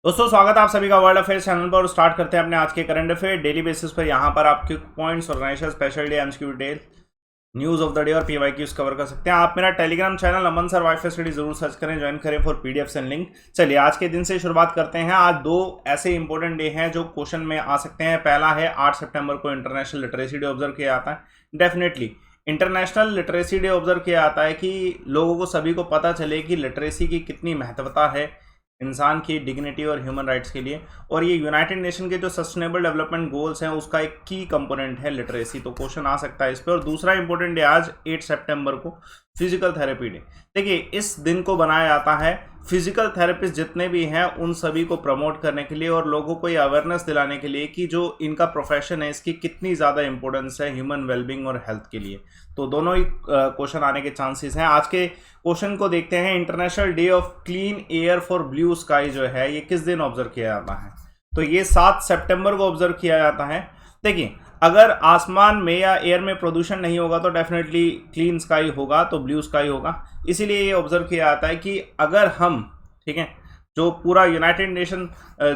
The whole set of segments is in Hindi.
दोस्तों स्वागत है आप सभी का वर्ल्ड अफेयर्स चैनल पर। और स्टार्ट करते हैं अपने आज के करंट अफेयर डेली बेसिस पर। यहाँ पर आप quick points, organisation, special day, MCQ detail, news of the day और पीवाईक्यूज कवर कर सकते हैं। आप मेरा Telegram channel Aman sir WiFi study जरूर सर्च करें, ज्वाइन करें फॉर पीडीएफ एंड लिंक। चलिए आज के दिन से शुरुआत करते हैं। आज दो ऐसे इंपॉर्टेंट डे हैं जो क्वेश्चन में आ सकते हैं। पहला है 8 सितंबर को इंटरनेशनल लिटरेसी डे ऑब्जर्व किया जाता है। Definitely international literacy day observe किया जाता है कि लोगों को सभी को पता चले कि लिटरेसी की कितनी महत्वता है इंसान की डिग्निटी और ह्यूमन राइट्स के लिए। और ये यूनाइटेड नेशन के जो सस्टेनेबल डेवलपमेंट गोल्स हैं उसका एक की कंपोनेंट है लिटरेसी, तो क्वेश्चन आ सकता है इस पर। और दूसरा इंपॉर्टेंट डे आज 8 सितंबर को फिजिकल थेरेपी डे। देखिए इस दिन को बनाया जाता है फिजिकल थेरेपिस्ट जितने भी हैं उन सभी को प्रमोट करने के लिए और लोगों को ये अवेयरनेस दिलाने के लिए कि जो इनका प्रोफेशन है इसकी कितनी ज़्यादा इंपॉर्टेंस है ह्यूमन वेलबींग और हेल्थ के लिए। तो दोनों ही क्वेश्चन आने के चांसेस हैं। आज के क्वेश्चन को देखते हैं। International day of clean air for blue sky जो है ये किस दिन ऑब्जर्व किया जाता है? तो ये 7 सितंबर को ऑब्जर्व किया जाता है। देखिए अगर आसमान में या एयर में प्रदूषण नहीं होगा तो डेफिनेटली क्लीन स्काई होगा, तो ब्लू स्काई होगा। इसीलिए ये ऑब्जर्व किया जाता है कि अगर हम, ठीक है, जो पूरा यूनाइटेड नेशन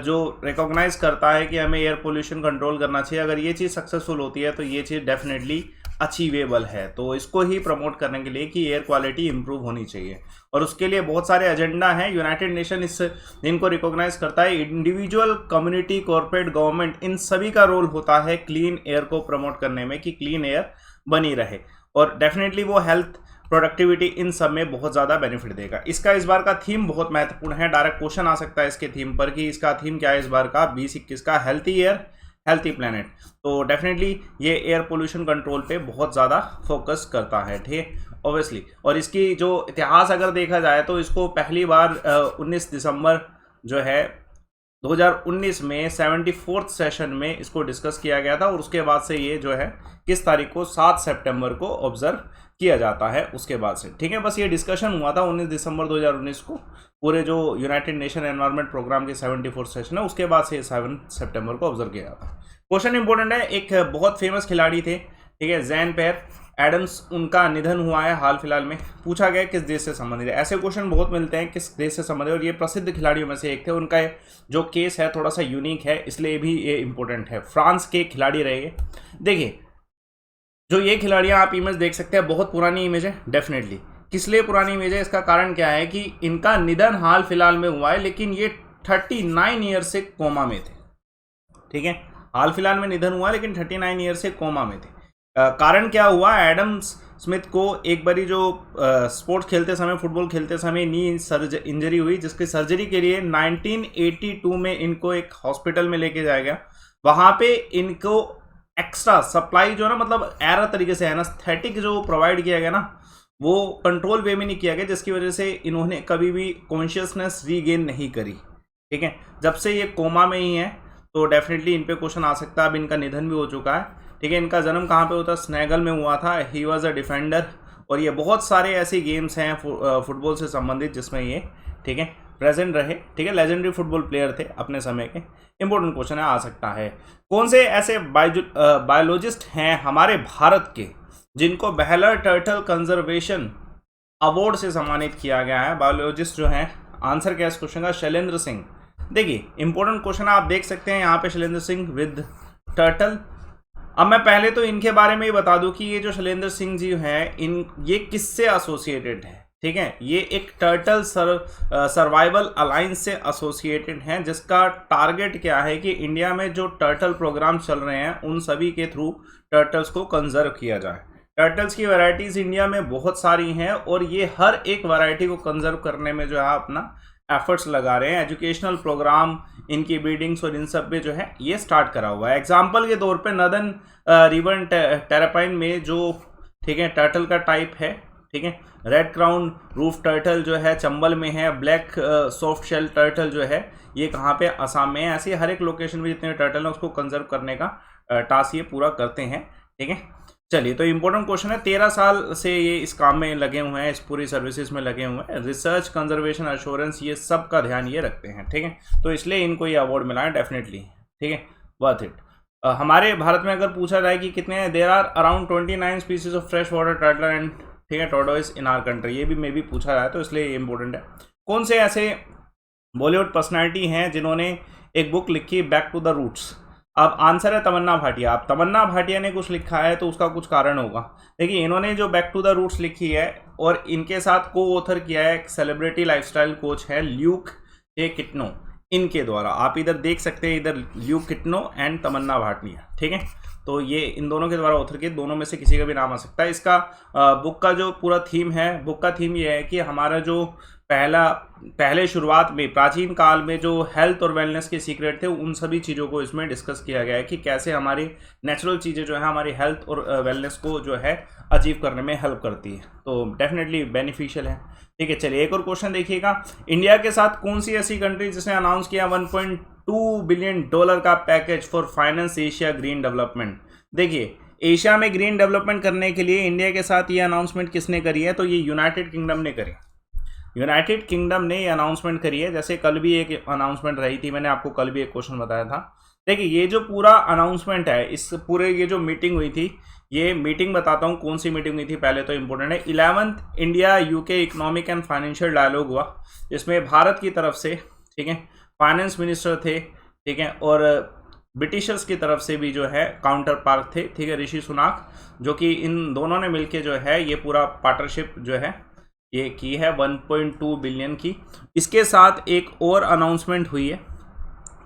जो रिकॉग्नाइज करता है कि हमें एयर पोल्यूशन कंट्रोल करना चाहिए, अगर ये चीज़ सक्सेसफुल होती है तो ये चीज़ डेफिनेटली अचीवेबल है। तो इसको ही प्रमोट करने के लिए कि एयर क्वालिटी इंप्रूव होनी चाहिए और उसके लिए बहुत सारे एजेंडा हैं। यूनाइटेड नेशन इस इनको रिकॉग्नाइज करता है। इंडिविजुअल, कम्युनिटी, कॉर्पोरेट, गवर्नमेंट, इन सभी का रोल होता है क्लीन एयर को प्रमोट करने में कि क्लीन एयर बनी रहे। और डेफिनेटली वो हेल्थ, प्रोडक्टिविटी, इन सब में बहुत ज़्यादा बेनिफिट देगा। इसका इस बार का थीम बहुत महत्वपूर्ण है। डायरेक्ट क्वेश्चन आ सकता है इसके थीम पर कि इसका थीम क्या है इस बार का 2021 का? Healthy air, healthy planet. तो डेफिनेटली ये एयर पोल्यूशन कंट्रोल पे बहुत ज़्यादा फोकस करता है, ठीक है, ऑब्वियसली। और इसकी जो इतिहास अगर देखा जाए तो इसको पहली बार 19 दिसंबर जो है 2019 में 74th सेशन में इसको डिस्कस किया गया था। और उसके बाद से ये जो है किस तारीख को 7 सितंबर को ऑब्जर्व किया जाता है उसके बाद से, ठीक है। बस ये डिस्कशन हुआ था 19 दिसंबर 2019 को, पूरे जो यूनाइटेड नेशन एनवायरनमेंट प्रोग्राम के 74th सेशन है उसके बाद से 7 सितंबर को ऑब्जर्व किया जाता है। क्वेश्चन इंपॉर्टेंट है। एक बहुत फेमस खिलाड़ी थे, ठीक है, जैन पेयर एडम्स, उनका निधन हुआ है हाल फिलहाल में। पूछा गया किस देश से संबंधित है। ऐसे क्वेश्चन बहुत मिलते हैं किस देश से संबंधित, और ये प्रसिद्ध खिलाड़ियों में से एक थे। उनका जो केस है थोड़ा सा यूनिक है, इसलिए भी ये इंपॉर्टेंट है। फ्रांस के खिलाड़ी रहे। देखिए जो ये खिलाड़ियां आप इमेज देख सकते हैं, बहुत पुरानी इमेज है। डेफिनेटली किस लिए पुरानी इमेज है, इसका कारण क्या है कि इनका निधन हाल फिलहाल में हुआ है, लेकिन ये 39 ईयर से कोमा में थे, ठीक है। हाल फिलहाल में निधन हुआ लेकिन 39 ईयर से कोमा में थे। कारण क्या हुआ? एडम्स स्मिथ को एक बारी जो स्पोर्ट्स खेलते समय, फुटबॉल खेलते समय नी इंजरी हुई, जिसकी सर्जरी के लिए 1982 में इनको एक हॉस्पिटल में लेके जाया गया। वहाँ पे इनको एक्स्ट्रा सप्लाई जो ना, मतलब एरर तरीके से एनास्थेटिक जो प्रोवाइड किया गया ना, वो कंट्रोल वे में नहीं किया गया, जिसकी वजह से इन्होंने कभी भी कॉन्शियसनेस रीगेन नहीं करी, ठीक है। जब से ये कोमा में ही है तो डेफिनेटली इन पे क्वेश्चन आ सकता है। अब इनका निधन भी हो चुका है, ठीक है। इनका जन्म कहाँ पे होता? स्नेगल में हुआ था। He was a defender. और ये बहुत सारे ऐसे गेम्स हैं फुटबॉल से संबंधित जिसमें ये, ठीक है, प्रेजेंट रहे, ठीक है। लेजेंडरी फुटबॉल प्लेयर थे अपने समय के। इंपॉर्टेंट क्वेश्चन है, आ सकता है। कौन से ऐसे बायोलॉजिस्ट हैं हमारे भारत के जिनको बेहलर टर्टल कंजर्वेशन अवार्ड से सम्मानित किया गया है? बायोलॉजिस्ट जो हैं, आंसर क्या है इस क्वेश्चन का? शैलेंद्र सिंह। देखिए इंपॉर्टेंट क्वेश्चन आप देख सकते हैं यहाँ पे, शैलेंद्र सिंह विद टर्टल। अब मैं पहले तो इनके बारे में ही बता दूं कि ये जो शैलेंद्र सिंह जी हैं, ये किससे एसोसिएटेड है, ठीक है। ये एक टर्टल सर्वाइवल अलायंस से एसोसिएटेड हैं, जिसका टारगेट क्या है कि इंडिया में जो टर्टल प्रोग्राम चल रहे हैं उन सभी के थ्रू टर्टल्स को कंजर्व किया जाए। टर्टल्स की वैरायटीज इंडिया में बहुत सारी हैं और ये हर एक वैरायटी को कंजर्व करने में जो है अपना एफर्ट्स लगा रहे हैं। एजुकेशनल प्रोग्राम, इनकी ब्रीडिंग्स और इन सब में जो है ये स्टार्ट करा हुआ है। एग्जाम्पल के तौर पे नदन रिवन टेरापाइन में जो, ठीक है, टर्टल का टाइप है, ठीक है, रेड क्राउन रूफ टर्टल जो है चंबल में है। ब्लैक सॉफ्ट शेल टर्टल जो है ये कहाँ पे? असम में है। ऐसे हर एक लोकेशन में जितने टर्टल हैं उसको कंजर्व करने का टास्क ये पूरा करते हैं, ठीक है। चलिए, तो इंपॉर्टेंट क्वेश्चन है। 13 साल से ये इस काम में लगे हुए हैं, इस पूरी सर्विसेज में लगे हुए हैं। रिसर्च, कंजर्वेशन, एश्योरेंस, ये सब का ध्यान ये रखते हैं, ठीक है। तो इसलिए इनको ये अवार्ड मिला है डेफिनेटली, ठीक है, वर्थ इट। हमारे भारत में अगर पूछा जाए कि कितने हैं, there are around 29 species of fresh water turtle and, ठीक है, टोडोइस इन आवर कंट्री, ये भी मे भी पूछा जाए, तो इसलिए ये इंपॉर्टेंट है। कौन से ऐसे बॉलीवुड पर्सनालिटी हैं जिन्होंने एक बुक लिखी बैक टू द रूट्स। अब आंसर है तमन्ना भाटिया। अब तमन्ना भाटिया ने कुछ लिखा है तो उसका कुछ कारण होगा। देखिए, इन्होंने जो बैक टू द रूट्स लिखी है और इनके साथ को ऑथर किया है एक सेलिब्रिटी लाइफस्टाइल कोच है ल्यूक ए किटनो, इनके द्वारा। आप इधर देख सकते हैं, इधर ल्यूक किटनो एंड तमन्ना भाटिया, ठीक है। तो ये इन दोनों के द्वारा ऑथर किए, दोनों में से किसी का भी नाम आ सकता है। इसका बुक का जो पूरा थीम है, बुक का थीम ये है कि हमारा जो पहले शुरुआत में प्राचीन काल में जो हेल्थ और वेलनेस के सीक्रेट थे, उन सभी चीज़ों को इसमें डिस्कस किया गया है कि कैसे हमारी नेचुरल चीज़ें जो है हमारी हेल्थ और वेलनेस को जो है अचीव करने में हेल्प करती है। तो डेफिनेटली बेनिफिशियल है, ठीक है। चलिए एक और क्वेश्चन देखिएगा। इंडिया के साथ कौन सी ऐसी कंट्री जिसने अनाउंस किया $1.2 बिलियन का package for finance Asia green development? देखिए, एशिया में ग्रीन डेवलपमेंट करने के लिए इंडिया के साथ ये अनाउंसमेंट किसने करी है? तो ये यूनाइटेड किंगडम ने करी। यूनाइटेड किंगडम ने ये अनाउंसमेंट करी है। जैसे कल भी एक अनाउंसमेंट रही थी, मैंने आपको कल भी एक क्वेश्चन बताया था। देखिए, ये जो पूरा अनाउंसमेंट है, इस पूरे ये जो मीटिंग हुई थी, ये मीटिंग बताता हूँ कौन सी मीटिंग हुई थी पहले तो इम्पोर्टेंट है। 11th India UK economic and financial dialogue हुआ, जिसमें भारत की तरफ से, ठीक है, फाइनेंस मिनिस्टर थे, ठीक है, और ब्रिटिशर्स की तरफ से भी जो है काउंटर पार्ट थे, ठीक है, ऋषि सुनाक, जो कि इन दोनों ने मिलकर जो है ये पूरा पार्टनरशिप जो है ये की है 1.2 बिलियन की। इसके साथ एक और अनाउंसमेंट हुई है,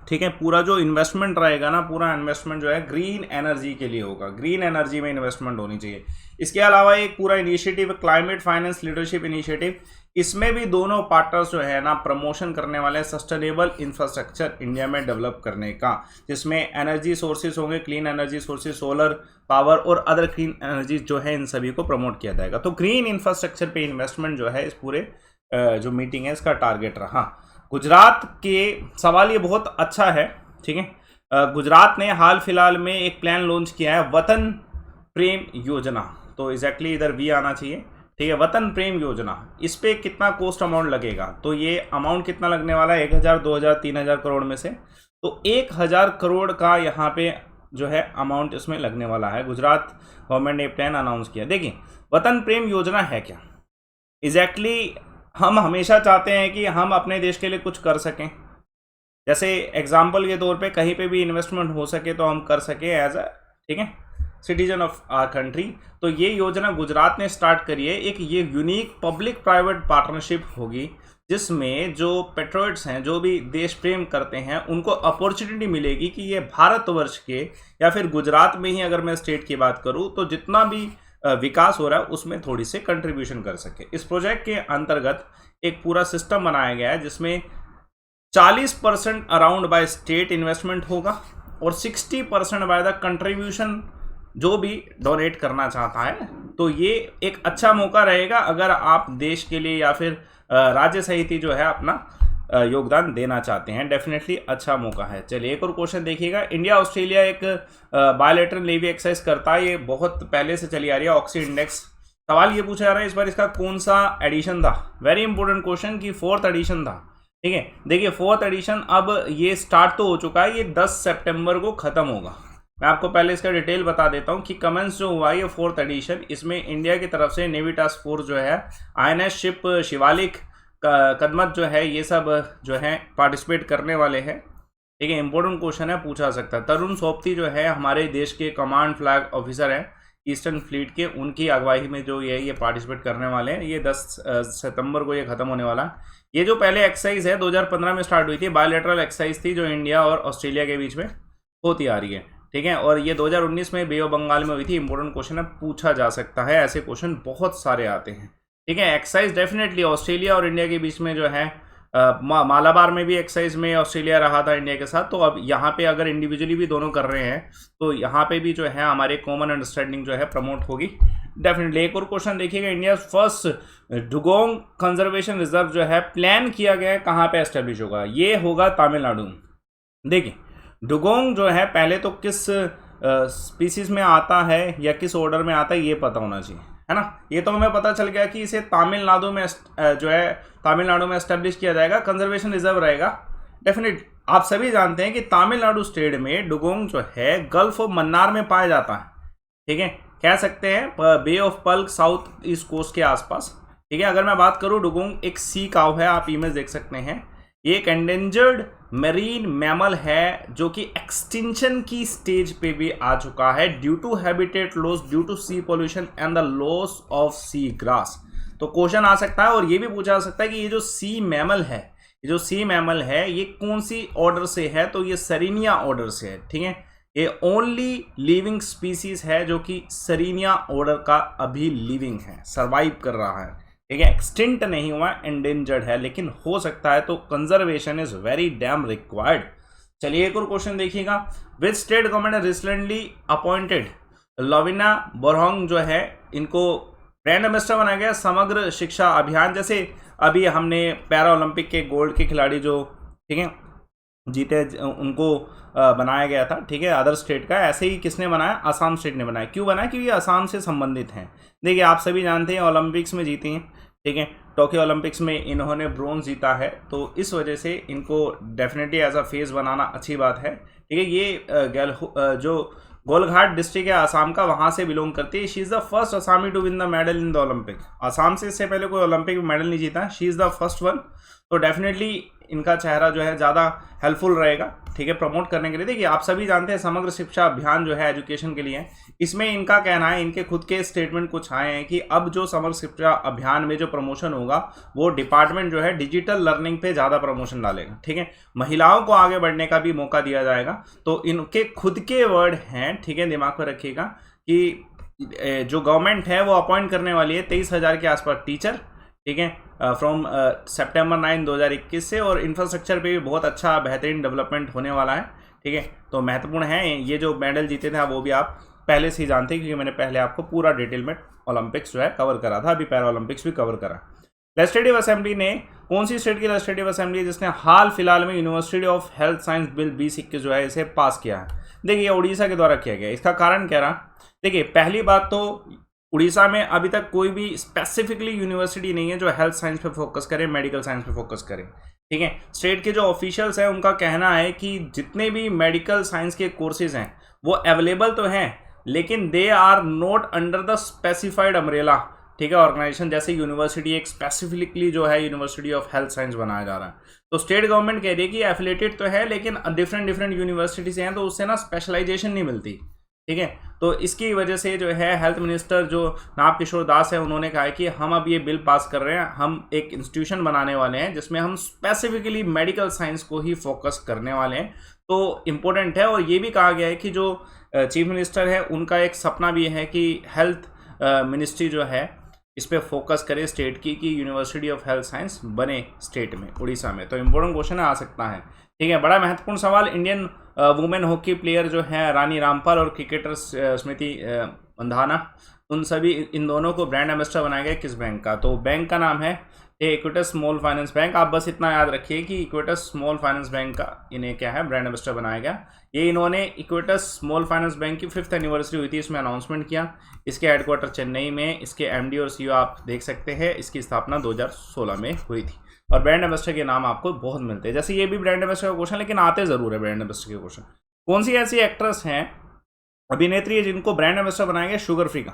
ठीक है। पूरा जो इन्वेस्टमेंट रहेगा ना, पूरा इन्वेस्टमेंट जो है ग्रीन एनर्जी के लिए होगा, ग्रीन एनर्जी में इन्वेस्टमेंट होनी चाहिए। इसके अलावा एक पूरा initiative climate finance leadership initiative, इसमें भी दोनों पार्टनर्स जो है ना प्रमोशन करने वाले सस्टेनेबल इंफ्रास्ट्रक्चर इंडिया में डेवलप करने का, जिसमें एनर्जी सोर्सेज होंगे, clean energy sources, solar power और अदर क्लीन एनर्जी जो है, इन सभी को प्रमोट किया जाएगा। तो ग्रीन इंफ्रास्ट्रक्चर पे इन्वेस्टमेंट जो है इस पूरे जो मीटिंग है इसका टारगेट रहा। गुजरात के सवाल ये बहुत अच्छा है, ठीक है। गुजरात ने हाल फिलहाल में एक प्लान लॉन्च किया है, वतन प्रेम योजना। तो एग्जैक्टली इधर वी आना चाहिए, ठीक है। वतन प्रेम योजना, इस पे कितना कॉस्ट अमाउंट लगेगा? तो ये अमाउंट कितना लगने वाला है? 1000, 2000, 3000 करोड़ में से तो 1000 करोड़ का यहाँ पे जो है अमाउंट इसमें लगने वाला है। गुजरात गवर्नमेंट ने प्लान अनाउंस किया। देखिए, वतन प्रेम योजना है क्या? एग्जैक्टली हम हमेशा चाहते हैं कि हम अपने देश के लिए कुछ कर सकें। जैसे एग्जाम्पल के तौर पे कहीं पे भी इन्वेस्टमेंट हो सके तो हम कर सकें एज अ, ठीक है, सिटीजन ऑफ आवर कंट्री। तो ये योजना गुजरात ने स्टार्ट करी है। एक ये यूनिक पब्लिक प्राइवेट पार्टनरशिप होगी, जिसमें जो पेट्रियट्स हैं, जो भी देश प्रेम करते हैं, उनको अपॉर्चुनिटी मिलेगी कि ये भारतवर्ष के या फिर गुजरात में ही अगर मैं स्टेट की बात करूँ तो जितना भी विकास हो रहा है उसमें थोड़ी सी कंट्रीब्यूशन कर सके। इस प्रोजेक्ट के अंतर्गत एक पूरा सिस्टम बनाया गया है जिसमें 40% अराउंड बाय स्टेट इन्वेस्टमेंट होगा और 60% बाय द कंट्रीब्यूशन जो भी डोनेट करना चाहता है। तो ये एक अच्छा मौका रहेगा अगर आप देश के लिए या फिर राज्य सहित जो है अपना योगदान देना चाहते हैं। डेफिनेटली अच्छा मौका है। चलिए एक और क्वेश्चन देखिएगा। इंडिया ऑस्ट्रेलिया एक बायलैटरल नेवी एक्सरसाइज करता है, ये बहुत पहले से चली आ रही है, ऑक्सी इंडेक्स। सवाल ये पूछा जा रहा है इस बार इसका कौन सा एडिशन था? वेरी इंपॉर्टेंट क्वेश्चन की 4th एडिशन था, ठीक है। देखिए 4th एडिशन अब ये स्टार्ट तो हो चुका है, ये 10 सितंबर को खत्म होगा। मैं आपको पहले इसका डिटेल बता देता हूँ कि कमेंस जो हुआ ये 4th एडिशन, इसमें इंडिया की तरफ से नेवी टास्क फोर्स जो है, INS शिप शिवालिक, कदमत जो है, ये सब जो है पार्टिसिपेट करने वाले हैं, ठीक है। इंपॉर्टेंट क्वेश्चन है, पूछा सकता है। तरुण सोपती जो है हमारे देश के कमांड फ्लैग ऑफिसर हैं ईस्टर्न फ्लीट के, उनकी अगुवाई में जो ये पार्टिसिपेट करने वाले हैं। ये 10 सितंबर को ये खत्म होने वाला है। ये जो पहले एक्सरसाइज है 2015 में स्टार्ट हुई थी, बायलैटरल एक्सरसाइज थी जो इंडिया और ऑस्ट्रेलिया के बीच में होती आ रही है, ठीक है। और ये 2019 में बे ऑफ बंगाल में हुई थी। इंपॉर्टेंट क्वेश्चन है, पूछा जा सकता है, ऐसे क्वेश्चन बहुत सारे आते हैं, ठीक है। एक्सरसाइज डेफिनेटली ऑस्ट्रेलिया और इंडिया के बीच में जो है मालाबार में भी एक्सरसाइज में ऑस्ट्रेलिया रहा था इंडिया के साथ। तो अब यहाँ पे अगर इंडिविजुअली भी दोनों कर रहे हैं तो यहाँ पे भी जो है हमारे कॉमन अंडरस्टैंडिंग जो है प्रमोट होगी डेफिनेटली। एक और क्वेश्चन देखिएगा। India first dugong conservation reserve जो है प्लान किया गया है, कहाँ पे एस्टेब्लिश होगा? ये होगा तमिलनाडु। देखिए डुगोंग जो है पहले तो किस स्पीसीज में आता है या किस ऑर्डर में आता है ये पता होना चाहिए, है ना। ये तो हमें पता चल गया कि इसे तमिलनाडु में जो है तमिलनाडु में एस्टेब्लिश किया जाएगा, कंजर्वेशन रिजर्व रहेगा डेफिनेट। आप सभी जानते हैं कि तमिलनाडु स्टेट में डुगोंग जो है गल्फ ऑफ मन्नार में पाया जाता है, ठीक है। कह सकते हैं बे ऑफ पल्क साउथ ईस्ट कोस्ट के आसपास, ठीक है। अगर मैं बात करूं, डुगोंग एक सी काव है, आप इमेज देख सकते हैं। ये एक एंडेंजर्ड मेरीन मैमल है जो कि एक्सटिंक्शन की स्टेज पे भी आ चुका है due to habitat loss, due to sea pollution and the loss of sea grass. तो क्वेश्चन आ सकता है और ये भी पूछा जा सकता है कि ये जो सी मैमल है, ये जो सी मैमल है ये कौन सी ऑर्डर से है, तो ये सरीनिया ऑर्डर से है। ठीक है, ये ओनली लिविंग स्पीसीज है जो कि सरीनिया ऑर्डर का अभी लिविंग है, सरवाइव कर रहा है। ठीक है, एक्सटिंक्ट नहीं हुआ, एंडेंजर्ड है, लेकिन हो सकता है, तो conservation is very damn required. चलिए एक और क्वेश्चन देखिएगा। Which state government recently appointed Lavina Borhong जो है, इनको ब्रांड एम्बेसडर बनाया गया समग्र शिक्षा अभियान। जैसे अभी हमने पैरा ओलंपिक के गोल्ड के खिलाड़ी जो ठीक है जीते, उनको बनाया गया था, ठीक है, अदर स्टेट का। ऐसे ही किसने बनाया, असम स्टेट ने बनाया। क्यों बनाया, क्योंकि असम से संबंधित हैं। देखिए आप सभी जानते हैं ओलंपिक्स में जीती हैं, ठीक है, टोक्यो ओलंपिक्स में इन्होंने ब्रोंज जीता है, तो इस वजह से इनको डेफिनेटली एज अ फेस बनाना अच्छी बात है। ठीक है, ये जो गोलघाट डिस्ट्रिक्ट है आसाम का, वहां से बिलोंग करती है। She is the first Assamese to win the medal in the Olympic. Assam से इससे पहले कोई ओलंपिक में मेडल नहीं जीता, she is the first one. तो डेफिनेटली इनका चेहरा जो है ज़्यादा हेल्पफुल रहेगा, ठीक है, प्रमोट करने के लिए। देखिए आप सभी जानते हैं समग्र शिक्षा अभियान जो है एजुकेशन के लिए, इसमें इनका कहना है, इनके खुद के स्टेटमेंट कुछ आए हैं कि अब जो समग्र शिक्षा अभियान में जो प्रमोशन होगा वो डिपार्टमेंट जो है डिजिटल लर्निंग पे ज़्यादा प्रमोशन डालेगा। ठीक है, महिलाओं को आगे बढ़ने का भी मौका दिया जाएगा। तो इनके खुद के वर्ड हैं, ठीक है, दिमाग में रखिएगा कि जो गवर्नमेंट है वो अपॉइंट करने वाली है 23,000 के आसपास टीचर, ठीक है, फ्रॉम सितंबर 9 2021 से। और इंफ्रास्ट्रक्चर पे भी बहुत अच्छा बेहतरीन डेवलपमेंट होने वाला है। ठीक है, तो महत्वपूर्ण है। ये जो मेडल जीते थे वो भी आप पहले से ही जानते हैं, क्योंकि मैंने पहले आपको पूरा डिटेल में ओलंपिक्स जो है कवर करा था, अभी पैरा ओलंपिक्स भी कवर करा। लेजिस्लेटिव असेंबली ने, कौन सी स्टेट की लेजिस्लेटिव असेंबली जिसने हाल फिलहाल में university of health science bill 2021 जो है इसे पास किया है? देखिए उड़ीसा के द्वारा किया गया। इसका कारण क्या रहा? देखिए पहली बात तो उड़ीसा में अभी तक कोई भी स्पेसिफिकली यूनिवर्सिटी नहीं है जो हेल्थ साइंस पे फोकस करे, मेडिकल साइंस पे फोकस करे। ठीक है, स्टेट के जो ऑफिशियल्स हैं उनका कहना है कि जितने भी मेडिकल साइंस के कोर्सेज हैं वो अवेलेबल तो हैं, लेकिन they are not under the specified umbrella, ठीक है, ऑर्गेनाइजेशन। जैसे यूनिवर्सिटी एक स्पेसिफिकली जो है यूनिवर्सिटी ऑफ हेल्थ साइंस बनाया जा रहा है, तो स्टेट गवर्नमेंत कह रही है कि एफिलेटेड तो है लेकिन डिफरेंट यूनिवर्सिटी से हैं, तो उससे ना स्पेशलाइजेशन नहीं मिलती। ठीक है, तो इसकी वजह से जो है हेल्थ मिनिस्टर जो नाभ किशोर दास है उन्होंने कहा है कि हम अब ये बिल पास कर रहे हैं, हम एक इंस्टीट्यूशन बनाने वाले हैं जिसमें हम स्पेसिफिकली मेडिकल साइंस को ही फोकस करने वाले हैं। तो इम्पोर्टेंट है। और ये भी कहा गया है कि जो चीफ मिनिस्टर है उनका एक सपना भी है कि हेल्थ मिनिस्ट्री जो है इस पर फोकस करे स्टेट की, कि यूनिवर्सिटी ऑफ हेल्थ साइंस बने स्टेट में, उड़ीसा में। तो इम्पोर्टेंट क्वेश्चन आ सकता है। ठीक है, बड़ा महत्वपूर्ण सवाल। इंडियन वुमेन हॉकी प्लेयर जो है रानी रामपाल और क्रिकेटर स्मृति मंधाना, उन सभी इन दोनों को ब्रांड एम्बेसडर बनाया गया किस बैंक का? तो बैंक का नाम है इक्विटस स्मॉल फाइनेंस बैंक। आप बस इतना याद रखिए कि इक्विटस स्मॉल फाइनेंस बैंक का इन्हें क्या है, ब्रांड एम्बेसडर बनाया गया। ये इन्होंने इक्विटस स्मॉल फाइनेंस बैंक की 5th एनिवर्सरी हुई थी, इसमें अनाउंसमेंट किया। इसके हेडक्वार्टर चेन्नई में, इसके एमडी और सीईओ आप देख सकते हैं। इसकी स्थापना 2016 में हुई थी। और ब्रांड एम्बेसडर के नाम आपको बहुत मिलते हैं, जैसे ये भी ब्रांड एम्बेसडर का क्वेश्चन, लेकिन आते जरूर है ब्रांड एम्बेसडर के क्वेश्चन। कौन सी ऐसी एक्ट्रेस हैं, अभिनेत्री है जिनको ब्रांड एम्बेसडर बनाया गया शुगर फ्री का?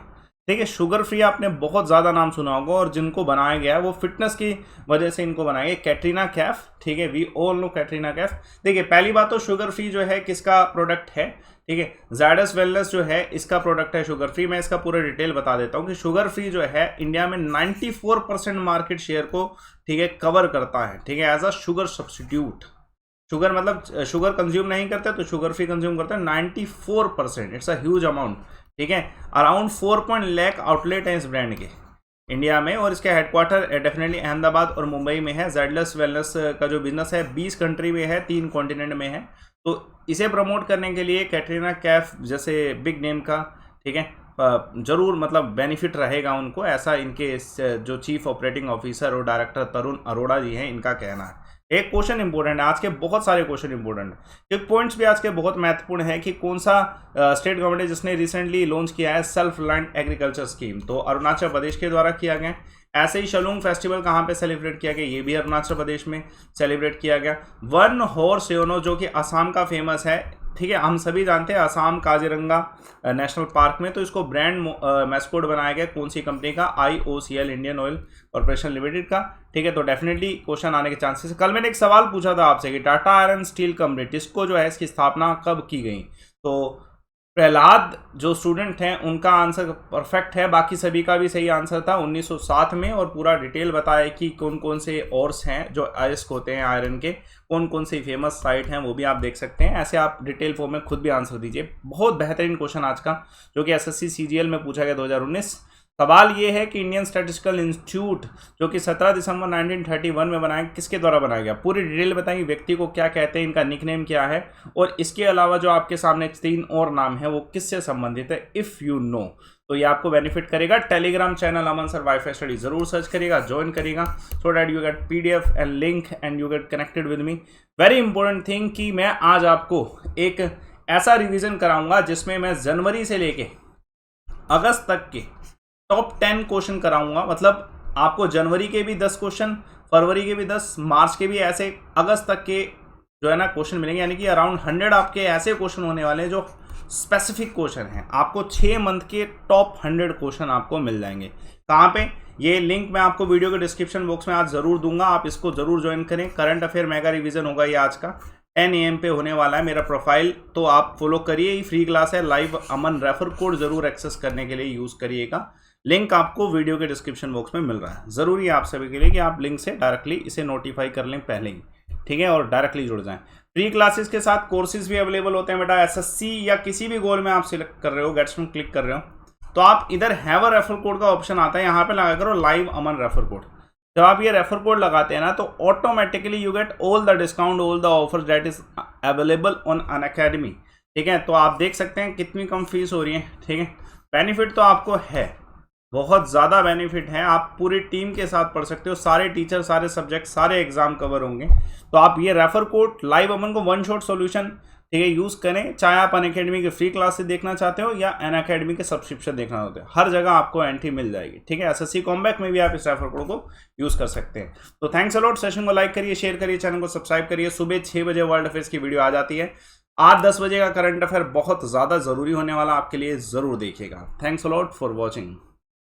ठीक है, शुगर फ्री आपने बहुत ज़्यादा नाम सुना होगा, और जिनको बनाया गया है वो फिटनेस की वजह से इनको बनाया गया, कैटरीना कैफ। ठीक है, we all know Katrina Kaif. देखिए पहली बात तो शुगर फ्री जो है किसका प्रोडक्ट है? ठीक है, ज़ायडस वेलनेस जो है इसका प्रोडक्ट है शुगर फ्री। मैं इसका पूरा डिटेल बता देता हूँ कि शुगर फ्री जो है इंडिया में 94% मार्केट शेयर को, ठीक है, कवर करता है। ठीक है, as a sugar substitute. Sugar मतलब शुगर कंज्यूम नहीं करते तो शुगर फ्री कंज्यूम करते हैं 94%। It's a huge amount. ठीक है, अराउंड 4 लाख आउटलेट हैं इस ब्रांड के इंडिया में, और इसका हेडक्वार्टर डेफिनेटली अहमदाबाद और मुंबई में है। ज़ायडस वेलनेस का जो बिजनेस है 20 कंट्री में है, 3 कॉन्टिनेंट में है। तो इसे प्रमोट करने के लिए कैटरीना कैफ जैसे बिग नेम का, ठीक है, जरूर मतलब बेनिफिट रहेगा उनको, ऐसा इनके जो चीफ ऑपरेटिंग ऑफिसर और डायरेक्टर तरुण अरोड़ा जी हैं इनका कहना है। एक क्वेश्चन इंपॉर्टेंट है, आज के बहुत सारे क्वेश्चन इंपॉर्टेंट है। एक पॉइंट्स भी आज के बहुत महत्वपूर्ण है कि कौन सा स्टेट गवर्नमेंट है जिसने रिसेंटली लॉन्च किया है सेल्फ लैंड एग्रीकल्चर स्कीम? तो अरुणाचल प्रदेश के द्वारा किया गया। ऐसे ही शलूंग फेस्टिवल कहाँ पे सेलिब्रेट किया गया? ये भी अरुणाचल प्रदेश में सेलिब्रेट किया गया। वन हॉर्स योनो जो कि असम का फेमस है, ठीक है, हम सभी जानते हैं असम काजीरंगा नेशनल पार्क में, तो इसको ब्रांड मैस्कोट बनाया गया कौन सी कंपनी का? IOCL, Indian oil corporation limited का। ठीक है, तो डेफिनेटली क्वेश्चन आने के चांसेस है। कल मैंने एक सवाल पूछा था आपसे कि Tata iron steel company TISCO जो है इसकी स्थापना कब की गई, तो प्रहलाद जो स्टूडेंट हैं उनका आंसर परफेक्ट है, बाकी सभी का भी सही आंसर था 1907 में। और पूरा डिटेल बताया कि कौन कौन से ओर्स हैं जो अयस्क होते हैं आयरन के, कौन कौन सी फेमस साइट हैं वो भी आप देख सकते हैं। ऐसे आप डिटेल फॉर्म में खुद भी आंसर दीजिए। बहुत बेहतरीन क्वेश्चन आज का जो कि SSC CGL में पूछा गया 2019। सवाल ये है कि इंडियन स्टैटिस्टिकल इंस्टीट्यूट जो कि 17 दिसंबर 1931 में बनाया, किसके द्वारा बनाया गया? पूरी डिटेल बताएंगे, व्यक्ति को क्या कहते हैं, इनका निकनेम क्या है, और इसके अलावा जो आपके सामने 3 और नाम है वो किससे संबंधित है, इफ़ यू नो, तो ये आपको बेनिफिट करेगा। Telegram channel Aman sir WiFi study जरूर सर्च करिएगा, ज्वाइन करिएगा, so that you get PDF and link and you get connected with me. Very important thing कि मैं आज आपको एक ऐसा रिविजन कराऊंगा जिसमें मैं जनवरी से लेके अगस्त तक के टॉप 10 क्वेश्चन कराऊंगा। मतलब आपको जनवरी के भी 10 क्वेश्चन, फरवरी के भी 10, मार्च के भी ऐसे, अगस्त तक के जो है ना क्वेश्चन मिलेंगे। यानी कि अराउंड 100 आपके ऐसे क्वेश्चन होने वाले हैं जो स्पेसिफिक क्वेश्चन हैं। आपको 6 मंथ के टॉप 100 क्वेश्चन आपको मिल जाएंगे। कहाँ पे? ये लिंक मैं आपको वीडियो के डिस्क्रिप्शन बॉक्स में आज ज़रूर दूंगा, आप इसको ज़रूर ज्वाइन करें। करंट अफेयर मेगा रिवीजन होगा ये आज का 10 AM पे होने वाला है। मेरा प्रोफाइल तो आप फॉलो करिए, ये फ्री क्लास है लाइव। अमन रेफर कोड ज़रूर एक्सेस करने के लिए यूज़ करिएगा। लिंक आपको वीडियो के डिस्क्रिप्शन बॉक्स में मिल रहा है। ज़रूरी है आप सभी के लिए कि आप लिंक से डायरेक्टली इसे नोटिफाई कर लें पहले ही, ठीक है, और डायरेक्टली जुड़ जाएं। फ्री क्लासेस के साथ कोर्सेज भी अवेलेबल होते हैं बेटा। SSC या किसी भी गोल में आप सिलेक्ट कर रहे हो, गेट्स में क्लिक कर रहे हो, तो आप इधर हैव अ रेफर कोड का ऑप्शन आता है, यहाँ पे लगा करो लाइव अमन रेफर कोड। जब आप ये रेफर कोड लगाते हैं ना तो automatically you get all the discount, all the offers that is available on Unacademy. ठीक है, तो आप देख सकते हैं कितनी कम फीस हो रही है। ठीक है, बेनिफिट तो आपको है, बहुत ज़्यादा बेनिफिट है। आप पूरी टीम के साथ पढ़ सकते हो, सारे टीचर, सारे सब्जेक्ट, सारे एग्जाम कवर होंगे। तो आप ये रेफर कोड लाइव अमन को वन शॉट सॉल्यूशन, ठीक है, यूज़ करें। चाहे आप अनअकैडमी के फ्री क्लास से देखना चाहते हो या अनअकैडमी के सब्सक्रिप्शन देखना होते हैं, हर जगह आपको एंट्री मिल जाएगी। ठीक है, SSC कॉम्बैक में भी आप इस रेफर कोड को यूज़ कर सकते हैं। तो थैंक्स अलॉट। सेशन को लाइक करिए, शेयर करिए, चैनल को सब्सक्राइब करिए। सुबह 6 बजे वर्ल्ड अफेयर्स की वीडियो आ जाती है। 8-10 बजे का करंट अफेयर बहुत ज़्यादा ज़रूरी होने वाला आपके लिए, ज़रूर देखिएगा। Thanks a lot for watching.